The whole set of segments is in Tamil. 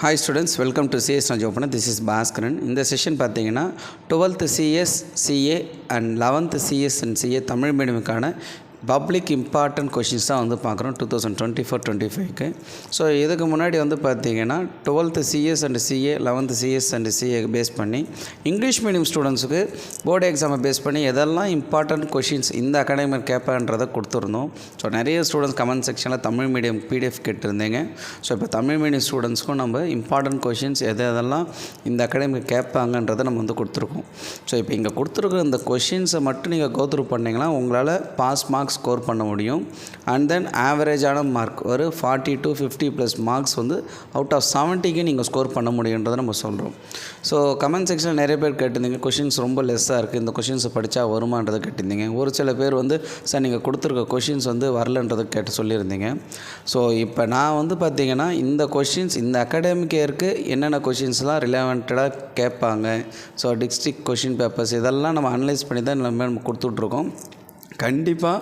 Hi students, welcome to CS Rajopana. This is Bhaskaran. In the session பார்த்தீங்கன்னா 12th CS, CA and 11th CS and CA Tamil மீடியமுக்கான பப்ளிக் இம்பார்ட்டன்ட் கொஷின்ஸ் தான் வந்து பார்க்குறோம் 2024-25க்கு. ஸோ இதுக்கு முன்னாடி வந்து பார்த்தீங்கன்னா 12th CS and CA 11th CS and CA base பண்ணி இங்கிலீஷ் மீடியம் ஸ்டூடெண்ட்ஸுக்கு போர்டு எக்ஸாமை பேஸ் பண்ணி எதெல்லாம் இம்பார்ட்டன்ட் கொஷின்ஸ் இந்த அகாடமிக் கேட்பான்றதை கொடுத்துருந்தோம். ஸோ நிறைய ஸ்டூடெண்ட்ஸ் கமெண்ட் செக்ஷனில் தமிழ் மீடியம் பிடிஎஃப் கேட்டிருந்தீங்க. ஸோ இப்போ தமிழ் மீடியம் ஸ்டூடெண்ட்ஸ்க்கும் நம்ம இம்பார்ட்டன்ட் கொஷின்ஸ் எதெல்லாம் இந்த அகாடமிக் கேட்பாங்கன்றதை நம்ம வந்து கொடுத்துருக்கோம். ஸோ இப்போ இங்கே கொடுத்துருக்குற இந்த கொஷின்ஸை மட்டும் நீங்கள் கோத்ரூ பண்ணிங்கன்னா உங்களால் பாஸ் மார்க்ஸ் ஸ்கோர் பண்ண முடியும். அண்ட் தென் ஆவரேஜான மார்க் ஒரு 40 to 50+ மார்க்ஸ் வந்து அவுட் ஆஃப் 70க்கு நீங்கள் ஸ்கோர் பண்ண முடியுன்றதை நம்ம சொல்கிறோம். ஸோ கமெண்ட் செக்ஷனில் நிறைய பேர் கேட்டிருந்தீங்க கொஷின்ஸ் ரொம்ப லெஸ்ஸாக இருக்குது, இந்த கொஷின்ஸை படித்தா வருமானதை கேட்டிருந்தீங்க. ஒரு சில பேர் வந்து சார் நீங்கள் கொடுத்துருக்க கொஷின்ஸ் வந்து வரலன்றதை கேட்டு சொல்லியிருந்தீங்க. ஸோ இப்போ நான் வந்து பார்த்திங்கன்னா இந்த கொஷின்ஸ் இந்த அகாடமிக் இயருக்கு என்னென்ன கொஷின்ஸ்லாம் ரிலவெண்ட்டாக கேட்பாங்க, ஸோ டிஸ்ட்ரிக்ட் கொஷின் பேப்பர்ஸ் இதெல்லாம் நம்ம அனலைஸ் பண்ணி தான் நம்ம கொடுத்துட்ருக்கோம். கண்டிப்பாக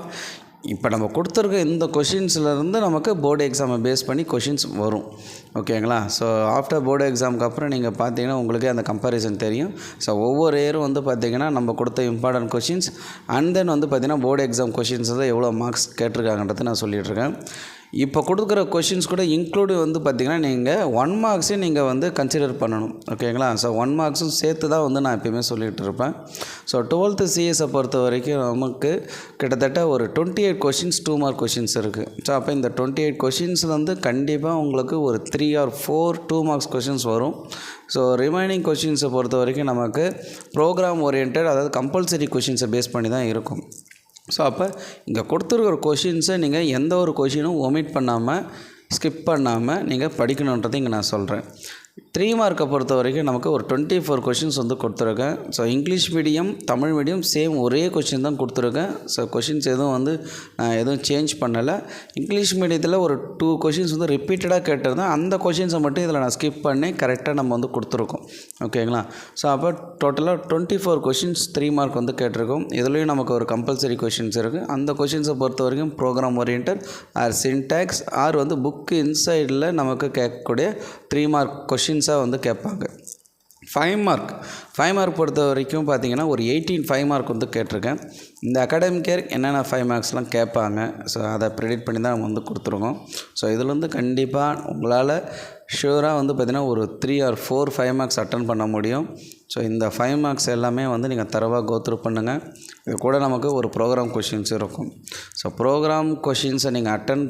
இப்போ நம்ம கொடுத்துருக்க இந்த கொஷின்ஸ்லேருந்து நமக்கு போர்டு எக்ஸாமை பேஸ் பண்ணி கொஷின்ஸ் வரும். ஓகேங்களா? ஸோ ஆஃப்டர் போர்டு எக்ஸாமுக்கு அப்புறம் நீங்கள் பார்த்தீங்கன்னா உங்களுக்கே அந்த கம்பேரிசன் தெரியும். ஸோ ஒவ்வொரு இயரும் வந்து பார்த்திங்கன்னா நம்ம கொடுத்த இம்பார்ட்டன்ட் கொஷின்ஸ் அண்ட் தென் வந்து பார்த்திங்கன்னா போர்டு எக்ஸாம் கொஷின்ஸ் தான் எவ்வளோ மார்க்ஸ் கேட்டிருக்காங்கன்றது நான் சொல்லிகிட்ருக்கேன். இப்போ கொடுக்குற கொஷின்ஸ் கூட இன்க்ளூடு வந்து பார்த்திங்கன்னா நீங்கள் 1 மார்க்ஸையும் நீங்கள் வந்து கன்சிடர் பண்ணணும். ஓகேங்களா? ஸோ 1 மார்க்ஸும் சேர்த்து தான் வந்து நான் எப்பயுமே சொல்லிகிட்டு இருப்பேன். ஸோ 12th சிஎஸை பொறுத்த வரைக்கும் நமக்கு கிட்டத்தட்ட ஒரு 28 கொஷின்ஸ் 2 மார்க் கொஷின்ஸ் இருக்குது. ஸோ அப்போ இந்த 28 கொஷின்ஸில் வந்து கண்டிப்பாக உங்களுக்கு ஒரு 3 or 4 2 மார்க்ஸ் கொஷின்ஸ் வரும். ஸோ ரிமைனிங் கொஷின்ஸை பொறுத்த வரைக்கும் நமக்கு ப்ரோக்ராம் ஓரியன்ட், அதாவது கம்பல்சரி கொஷின்ஸை பேஸ் பண்ணி தான் இருக்கும். ஸோ அப்போ இங்கே கொடுத்துருக்கிற கொஷின்ஸை நீங்கள் எந்த ஒரு கொஷினும் ஒமிட் பண்ணாமல் ஸ்கிப் பண்ணாமல் நீங்கள் படிக்கணுன்றதை இங்கே நான் சொல்கிறேன். 3 மார்க்கை பொறுத்த வரைக்கும் நமக்கு ஒரு 24 கொஷின்ஸ் வந்து கொடுத்துருக்கேன். So English medium Tamil medium same ஒரே கொஷின் தான் கொடுத்துருக்கேன். ஸோ கொஷின்ஸ் எதுவும் வந்து எதுவும் சேஞ்ச் பண்ணலை. இங்கிலீஷ் மீடியத்தில் ஒரு 2 கொஷின்ஸ் வந்து ரிப்பீட்டடாக கேட்டிருந்தேன். அந்த கொஷின்ஸை மட்டும் இதில் நான் ஸ்கிப் பண்ணி கரெக்டாக நம்ம வந்து கொடுத்துருக்கோம். ஓகேங்களா? ஸோ அப்போ டோட்டலாக 24 கொஷின்ஸ் 3 மார்க் வந்து கேட்டிருக்கோம். இதுலேயும் நமக்கு ஒரு கம்பல்சரி கொஷின்ஸ் இருக்குது. அந்த கொஷின்ஸை பொறுத்த வரைக்கும் program oriented or syntax or வந்து புக்கு இன்சைடில் நமக்கு கேட்கக்கூடிய 3 மார்க் கொஷின்ஸாக வந்து கேட்பாங்க. 5 மார்க் பொறுத்த வரைக்கும் பார்த்திங்கன்னா ஒரு 18 5 மார்க் வந்து கேட்டிருக்கேன். இந்த அகாடமிக் இயர் என்னென்ன 5 மார்க்ஸ்லாம் கேட்பாங்க, ஸோ அதை ப்ரெடிக்ட் பண்ணி தான் நம்ம வந்து கொடுத்துருக்கோம். ஸோ இதில் வந்து கண்டிப்பாக உங்களால் ஷூராக வந்து பார்த்திங்கன்னா ஒரு 3 or 4 5 மார்க்ஸ் அட்டன் பண்ண முடியும். ஸோ இந்த 5 மார்க்ஸ் எல்லாமே வந்து நீங்கள் தரவாக கோத்ரூ பண்ணுங்கள். இது கூட நமக்கு ஒரு ப்ரோக்ராம் கொஷின்ஸ் இருக்கும். ஸோ ப்ரோக்ராம் கொஷின்ஸை நீங்கள் அட்டன்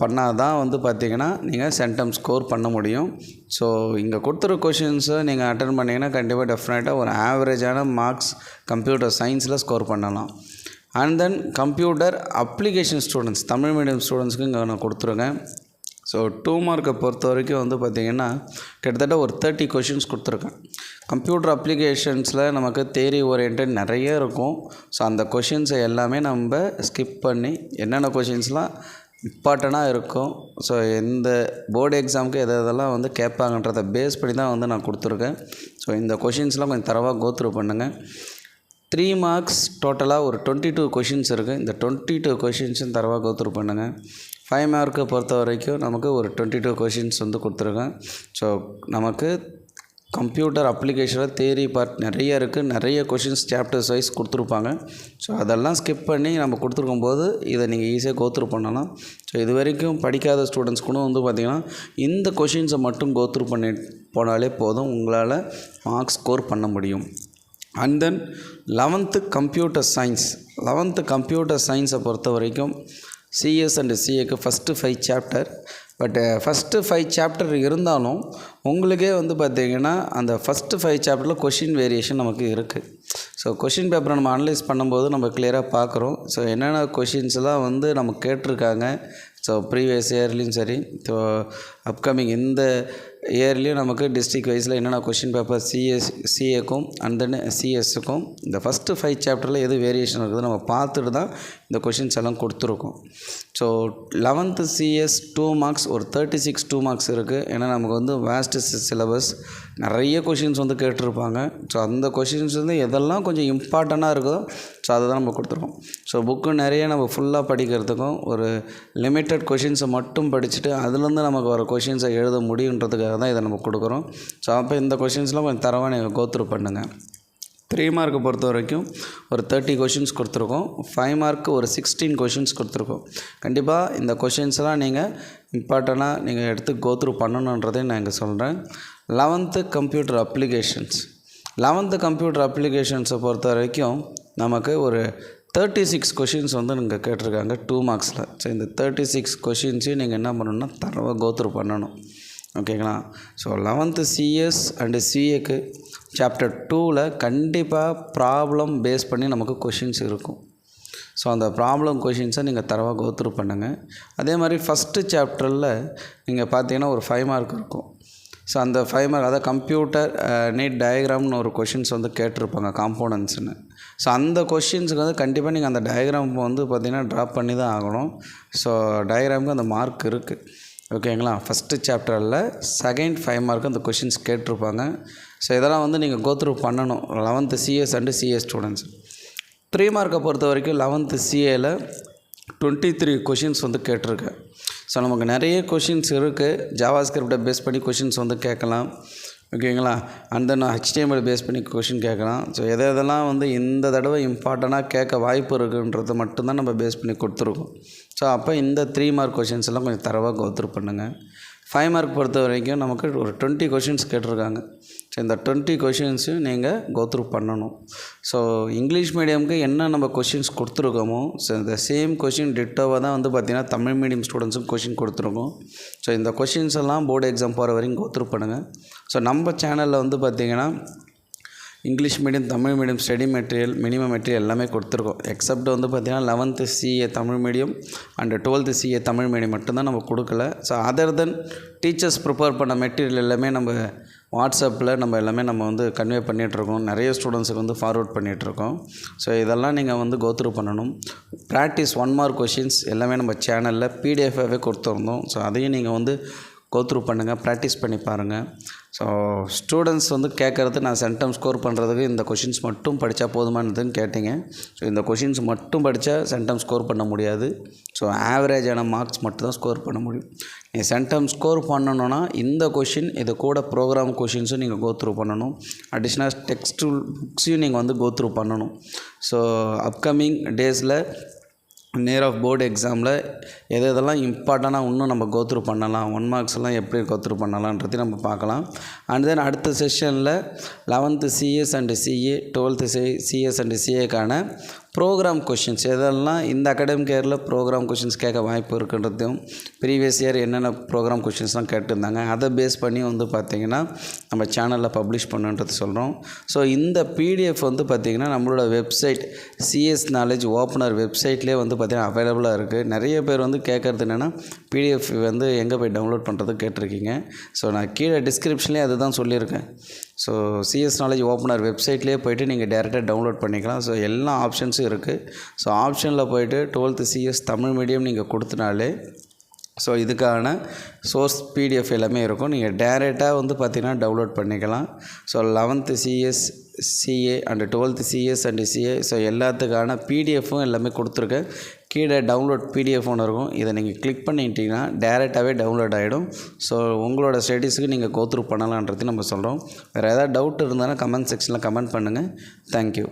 பண்ணால் தான் வந்து பார்த்திங்கன்னா நீங்கள் சென்டம் ஸ்கோர் பண்ண முடியும். ஸோ இங்கே கொடுத்துருக்க கொஷின்ஸை நீங்கள் அட்டன் பண்ணிங்கன்னா கண்டிப்பாக டெஃபினட்டாக ஒரு ஆவரேஜான மார்க்ஸ் கம்ப்யூட்டர் சயின்ஸில் ஸ்கோர் பண்ணலாம். And then computer application students Tamil medium ஸ்டூடெண்ட்ஸ்க்கு இங்கே நான் கொடுத்துருக்கேன். ஸோ 2 மார்க்கை பொறுத்த வரைக்கும் வந்து பார்த்திங்கன்னா கிட்டத்தட்ட ஒரு 30 கொஷின்ஸ் கொடுத்துருக்கேன். கம்ப்யூட்டர் அப்ளிகேஷன்ஸில் நமக்கு தியரி ஓரியன்ட் நிறைய இருக்கும். ஸோ அந்த கொஷின்ஸை எல்லாமே நம்ம ஸ்கிப் பண்ணி என்னென்ன கொஷின்ஸ்லாம் இம்பார்ட்டண்ட்டாக இருக்கும், ஸோ எந்த போர்டு எக்ஸாமுக்கு எதெல்லாம் வந்து கேட்பாங்கன்றதை பேஸ் பண்ணி தான் வந்து நான் கொடுத்துருக்கேன். ஸோ இந்த கொஷின்ஸ்லாம் கொஞ்சம் தரவாக கோத்ரூ பண்ணுங்கள். 3 மார்க்ஸ் டோட்டலாக ஒரு 22 கொஷின்ஸ் இருக்குது. இந்த 22 கொஷின்ஸும் தரவாக கோத்ரூ பண்ணுங்கள். 5 மார்க்கை பொறுத்த வரைக்கும் நமக்கு ஒரு 22 கொஷின்ஸ் வந்து கொடுத்துருக்கேன். ஸோ நமக்கு கம்ப்யூட்டர் அப்ளிகேஷனில் தியரி பார்ட் நிறைய இருக்குது, நிறைய கொஷின்ஸ் சாப்டர்ஸ் வைஸ் கொடுத்துருப்பாங்க. ஸோ அதெல்லாம் ஸ்கிப் பண்ணி நம்ம கொடுத்துருக்கும் போது இதை நீங்கள் ஈஸியாக கோத்ரூ பண்ணலாம். ஸோ இது வரைக்கும் படிக்காத ஸ்டூடெண்ட்ஸ் கூட வந்து பார்த்திங்கன்னா இந்த கொஷின்ஸை மட்டும் கோத்ரூ பண்ணி போனாலே போதும், உங்களால் மார்க்ஸ் ஸ்கோர் பண்ண முடியும். அண்ட் தென் 11th கம்ப்யூட்டர் சயின்ஸை பொறுத்த வரைக்கும் சிஎஸ் அண்ட் சிஏக்கு first 5 chapter. But first 5 chapter இருந்தாலும் உங்களுக்கே வந்து பார்த்திங்கன்னா அந்த ஃபஸ்ட்டு 5 சாப்டரில் கொஷின் வேரியேஷன் நமக்கு இருக்குது. ஸோ கொஷின் பேப்பரை நம்ம அனலைஸ் பண்ணும்போது நம்ம கிளியராக பார்க்குறோம். ஸோ என்னென்ன கொஷின்ஸ்லாம் வந்து நம்ம கேட்டிருக்காங்க, ஸோ ப்ரீவியஸ் இயர்லேயும் சரி, ஸோ அப்கமிங் இந்த இயர்லேயும் நமக்கு டிஸ்ட்ரிக்ட் வைஸில் என்னென்ன கொஷின் பேப்பர் சிஏக்கும் அண்ட் தென் சிஎஸ்ஸுக்கும் இந்த ஃபஸ்ட்டு 5 சாப்டரில் எது வேரியேஷன் இருக்குது நம்ம பார்த்துட்டு தான் இந்த கொஷின்ஸ் எல்லாம் கொடுத்துருக்கோம். ஸோ 11th சிஎஸ் 2 மார்க்ஸ் ஒரு 36 2 மார்க்ஸ் இருக்குது. ஏன்னா நமக்கு வந்து வேஸ்ட் சிலபஸ் நிறைய கொஷின்ஸ் வந்து கேட்டிருப்பாங்க. ஸோ அந்த கொஷின்ஸ் வந்து எதெல்லாம் கொஞ்சம் இம்பார்ட்டண்ட்டாக இருக்குதோ ஸோ அதை தான் நம்ம கொடுத்துருக்கோம். ஸோ புக்கு நிறைய நம்ம ஃபுல்லாக படிக்கிறதுக்கும் ஒரு லிமிட்டட் கொஷின்ஸை மட்டும் படிச்சுட்டு அதுலேருந்து நமக்கு வர கொஷின்ஸை எழுத முடியுன்றதுக்காக தான் இதை நம்ம கொடுக்குறோம். ஸோ அப்போ இந்த கொஷின்ஸ்லாம் கொஞ்சம் தரவாக நீங்கள் கோத்ரூ பண்ணுங்கள். 3 மார்க்கை பொறுத்த வரைக்கும் ஒரு 30 கொஷின்ஸ் கொடுத்துருக்கோம். 5 மார்க்கு ஒரு 16 கொஷின்ஸ் கொடுத்துருக்கோம். கண்டிப்பாக இந்த கொஷின்ஸ்லாம் நீங்கள் இம்பார்ட்டண்ட்டாக நீங்கள் எடுத்து கோத்ரூ பண்ணணுன்றதை நான் இங்கே சொல்கிறேன். 11th computer applications. 11th computer அப்ளிகேஷன்ஸை பொறுத்த வரைக்கும் நமக்கு ஒரு 36 கொஷின்ஸ் வந்து நீங்கள் கேட்டிருக்காங்க 2 மார்க்ஸில். ஸோ இந்த 36 கொஷின்ஸையும் நீங்கள் என்ன பண்ணணுன்னா தரவாக கோத்ரூ பண்ணணும். ஓகேங்களா? ஸோ 11th சிஎஸ் அண்டு சிஏக்கு சாப்டர் 2ல் கண்டிப்பாக ப்ராப்ளம் பேஸ் பண்ணி நமக்கு கொஷின்ஸ் இருக்கும். ஸோ அந்த ப்ராப்ளம் கொஷின்ஸை நீங்கள் தரவாக கோத்ரூ பண்ணுங்கள். அதே மாதிரி ஃபஸ்ட்டு சாப்டரில் நீங்கள் பார்த்தீங்கன்னா ஒரு 5 மார்க் இருக்கும். ஸோ அந்த 5 மார்க் அதாவது கம்ப்யூட்டர் நீட் டயக்ராம்னு ஒரு கொஷின்ஸ் வந்து கேட்டிருப்பாங்க காம்போனன்ட்ஸ்னு. ஸோ அந்த கொஷின்ஸுக்கு வந்து கண்டிப்பாக நீங்கள் அந்த டயக்ராம் வந்து பார்த்திங்கன்னா ட்ராப் பண்ணி தான் ஆகணும். ஸோ டயக்ராமுக்கு அந்த மார்க் இருக்குது. ஓகேங்களா? ஃபஸ்ட்டு சாப்டரில் செகண்ட் 5 மார்க்கு அந்த கொஷின்ஸ் கேட்டிருப்பாங்க. ஸோ இதெல்லாம் வந்து நீங்கள் கோத்ரூ பண்ணணும் 11th CS and CS students. 3 மார்க்கை பொறுத்த வரைக்கும் 11th சிஏயில் 23 கொஷின்ஸ் வந்து கேட்டிருக்கேன். ஸோ நமக்கு நிறைய கொஷின்ஸ் இருக்குது. ஜாவாஸ்கிரிப்டை பேஸ் பண்ணி கொஷின்ஸ் வந்து கேட்கலாம். ஓகேங்களா? அண்ட் தென் HTML பேஸ் பண்ணி கொஷின் கேட்கலாம். ஸோ எதெல்லாம் வந்து இந்த தடவை இம்பார்ட்டண்ட்டாக கேட்க வாய்ப்பு இருக்குன்றது மட்டும்தான் நம்ம பேஸ் பண்ணி கொடுத்துருக்கோம். ஸோ அப்போ இந்த 3 மார்க் கொஷின்ஸ் எல்லாம் கொஞ்சம் தரவாக கோத்ரூ பண்ணுங்கள். 5 மார்க் பொறுத்த வரைக்கும் நமக்கு ஒரு 20 கொஷின்ஸ் கேட்டிருக்காங்க. ஸோ இந்த 20 கொஷின்ஸையும் நீங்கள் கோத்ரூ பண்ணணும். ஸோ இங்கிலீஷ் மீடியமுக்கு என்ன நம்ம கொஷின்ஸ் கொடுத்துருக்கோமோ ஸோ இந்த சேம் கொஷின் டிட்டோவாக தான் வந்து பார்த்திங்கன்னா தமிழ் மீடியம் ஸ்டூடெண்ட்ஸும் கொஷின் கொடுத்துருக்கோம். ஸோ இந்த கொஷின்ஸ் எல்லாம் போர்டு எக்ஸாம் போகிற வரைக்கும் கோத்ரூ பண்ணுங்கள். ஸோ நம்ம சேனலில் வந்து பார்த்திங்கன்னா English medium Tamil medium study material minimum material எல்லாமே கொடுத்துருக்கோம். எக்ஸப்ட் வந்து பார்த்திங்கன்னா 11th CA Tamil medium and 12th CA Tamil medium மட்டும்தான் நம்ம கொடுக்கல. ஸோ அதர் தென் டீச்சர்ஸ் ப்ரிப்பேர் பண்ண மெட்டீரியல் எல்லாமே நம்ம வாட்ஸ்அப்பில் நம்ம எல்லாமே நம்ம வந்து கன்வே பண்ணிகிட்ருக்கோம். நிறைய ஸ்டூடெண்ட்ஸுக்கு வந்து ஃபார்வர்ட் பண்ணிகிட்ருக்கோம். ஸோ இதெல்லாம் நீங்கள் வந்து கோத்ரூ பண்ணணும். ப்ராக்டிஸ் 1 மார்க் கொஷின்ஸ் எல்லாமே நம்ம சேனலில் பிடிஎஃபாகவே கொடுத்துருந்தோம். ஸோ அதையும் நீங்கள் வந்து கோத்ரூ பண்ணுங்கள், ப்ராக்டிஸ் பண்ணி பாருங்கள். ஸோ ஸ்டூடெண்ட்ஸ் வந்து கேட்குறது நான் சென்டம் ஸ்கோர் பண்ணுறதுக்கு இந்த கொஷின்ஸ் மட்டும் படித்தா போதுமானதுன்னு கேட்டிங்க. ஸோ இந்த கொஷின்ஸ் மட்டும் படித்தா சென்டம் ஸ்கோர் பண்ண முடியாது. ஸோ ஆவரேஜான மார்க்ஸ் மட்டும் தான் ஸ்கோர் பண்ண முடியும். நீங்கள் சென்டம் ஸ்கோர் பண்ணணுன்னா இந்த கொஷின் இது கூட ப்ரோக்ராம் கொஷின்ஸும் நீங்கள் கோத்ரூ பண்ணணும். அடிஷ்னல் டெக்ஸ்ட் புக்ஸையும் நீங்கள் வந்து கோத்ரூ பண்ணணும். ஸோ அப்கமிங் டேஸில் நியர் ஆஃப் போர்டு எக்ஸாமில் எதெல்லாம் இம்பார்ட்டண்ட்டாக இன்னும் நம்ம கோத்ரூ பண்ணலாம் 1 மார்க்ஸ்லாம் எப்படி கோத்ரூ பண்ணலான்றதையும் நம்ம பார்க்கலாம். அண்ட் தென் அடுத்த செஷனில் 11th CS and CA 12th CS and சிஏக்கான ப்ரோக்ராம் கொஷின்ஸ் எதெல்லாம் இந்த அகாடமிக் இயரில் ப்ரோக்ராம் கொஷின்ஸ் கேட்க வாய்ப்பு இருக்குன்றதையும் ப்ரீவியஸ் இயர் என்னென்ன ப்ரோக்ராம் கொஷின்ஸ்லாம் கேட்டிருந்தாங்க அதை பேஸ் பண்ணி வந்து பார்த்திங்கன்னா நம்ம சேனலில் பப்ளிஷ் பண்ணுன்றது சொல்கிறோம். ஸோ இந்த பிடிஎஃப் வந்து பார்த்திங்கன்னா நம்மளோட வெப்சைட் சிஎஸ் நாலேஜ் ஓப்பனர் வெப்சைட்லேயே வந்து பார்த்திங்கன்னா அவைலபிளாக இருக்குது. நிறைய பேர் வந்து கேட்குறது என்னென்னா பிடிஎஃப் வந்து எங்கே போய் டவுன்லோட் பண்ணுறது கேட்டிருக்கீங்க. ஸோ நான் கீழே டிஸ்கிரிப்ஷன்லேயே அதுதான் சொல்லியிருக்கேன். ஸோ சிஎஸ் நாலேஜ் ஓப்பனர் வெப்சைட்லேயே போய்ட்டு நீங்கள் டேரெக்டாக டவுன்லோட் பண்ணிக்கலாம். ஸோ எல்லா ஆப்ஷன்ஸும் இருக்குது. ஸோ ஆப்ஷனில் போய்ட்டு 12th சிஎஸ் தமிழ் மீடியம் நீங்கள் கொடுத்தனாலே ஸோ இதுக்கான சோர்ஸ் பிடிஎஃப் எல்லாமே இருக்கும். நீங்கள் டேரெக்டாக வந்து பார்த்திங்கன்னா டவுன்லோட் பண்ணிக்கலாம். So 11th CS CA and 12th CS and CA so எல்லாத்துக்கான பிடிஎஃப்பும் எல்லாமே கொடுத்துருக்கேன். கீழே டவுன்லோட் பிடிஎஃப் ஒன்று இருக்கும். இதை நீங்கள் கிளிக் பண்ணிட்டீங்கன்னா டேரெக்டாகவே டவுன்லோட் ஆகிடும். ஸோ உங்களோட ஸ்டடீஸுக்கு நீங்கள் கோத்ரூ பண்ணலான்றது நம்ம சொல்கிறோம். வேறு ஏதாவது டவுட் இருந்தாலும் கமெண்ட் செக்ஷனில் கமெண்ட் பண்ணுங்கள். தேங்க்யூ.